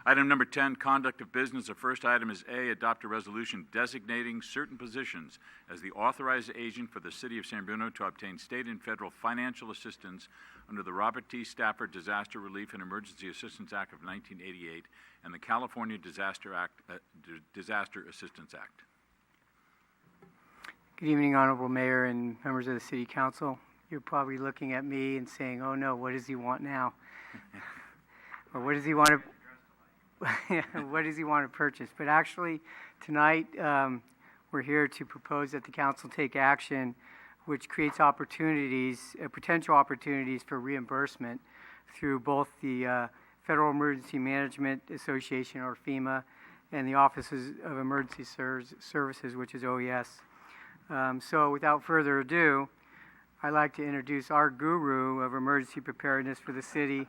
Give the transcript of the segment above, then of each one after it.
Item number 10, conduct of business. The first item is A, adopt a resolution designating certain positions as the authorized agent for the City of San Bruno to obtain state and federal financial assistance under the Robert T. Stafford Disaster Relief and Emergency Assistance Act of 1988 and the California Disaster Assistance Act. Good evening, Honorable Mayor and members of the City Council. You're probably looking at me and saying, oh no, what does he want now? Or what does he want to... what does he want to purchase? But actually, tonight, we're here to propose that the council take action which creates opportunities, potential opportunities for reimbursement through both the Federal Emergency Management Association, or FEMA, and the Offices of Emergency Services, which is OES. So without further ado, I'd like to introduce our guru of emergency preparedness for the city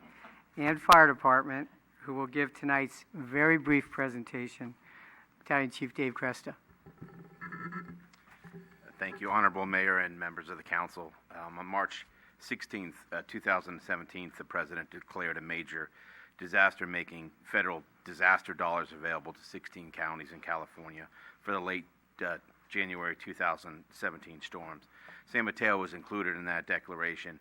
and fire department, who will give tonight's very brief presentation, Battalion Chief Dave Cresta. Thank you, Honorable Mayor and members of the Council. On March 16th, 2017, the President declared a major disaster, making federal disaster dollars available to 16 counties in California for the late January 2017 storms. San Mateo was included in that declaration,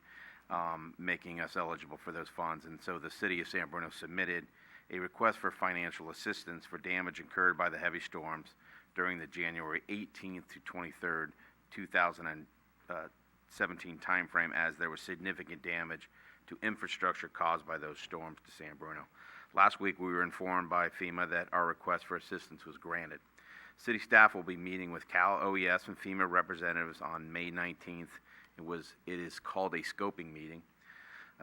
making us eligible for those funds. And so the City of San Bruno submitted a request for financial assistance for damage incurred by the heavy storms during the January 18th to 23rd, 2017 timeframe, as there was significant damage to infrastructure caused by those storms to San Bruno. Last week, we were informed by FEMA that our request for assistance was granted. City staff will be meeting with Cal OES and FEMA representatives on May 19th. It is called a scoping meeting.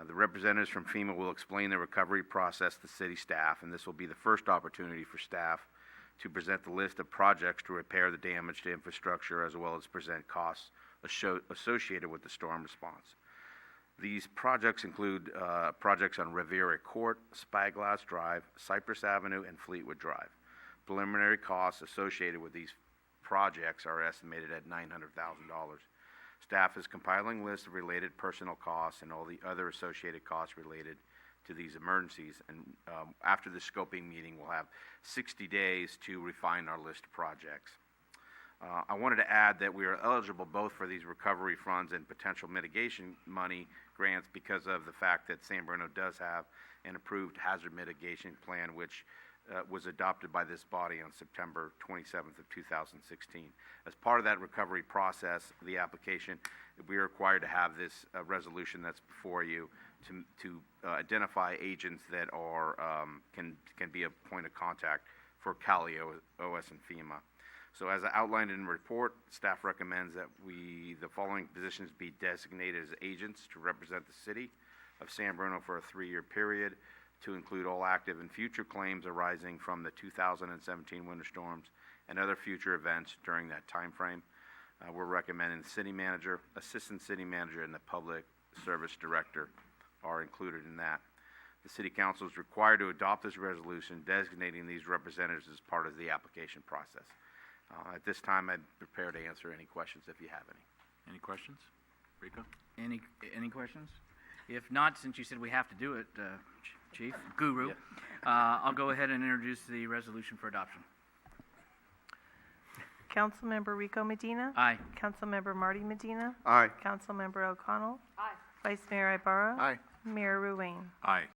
The representatives from FEMA will explain the recovery process to city staff, and this will be the first opportunity for staff to present the list of projects to repair the damage to infrastructure, as well as present costs associated with the storm response. These projects include projects on Riviera Court, Spyglass Drive, Cypress Avenue, and Fleetwood Drive. Preliminary costs associated with these projects are estimated at $900,000. Staff is compiling lists of related personnel costs and all the other associated costs related to these emergencies. And after the scoping meeting, we'll have 60 days to refine our list of projects. I wanted to add that we are eligible both for these recovery funds and potential mitigation money grants because of the fact that San Bruno does have an approved hazard mitigation plan, which was adopted by this body on September 27th of 2016. As part of that recovery process, the application, we are required to have this resolution that's before you to identify agents that are can be a point of contact for Cali OS and FEMA. So as outlined in the report, staff recommends that the following positions be designated as agents to represent the city of San Bruno for a 3-year period, to include all active and future claims arising from the 2017 winter storms and other future events during that time frame. We're recommending the city manager, assistant city manager, and the public service director are included in that. The City Council is required to adopt this resolution designating these representatives as part of the application process. At this time, I'm prepared to answer any questions if you have any. Any questions? Rico? Any questions? If not, since you said we have to do it, Chief, Guru, Yep. I'll go ahead and introduce the resolution for adoption. Councilmember Rico Medina. Aye. Councilmember Marty Medina. Aye. Councilmember O'Connell. Aye. Vice Mayor Ibarra. Aye. Mayor Ruane. Aye.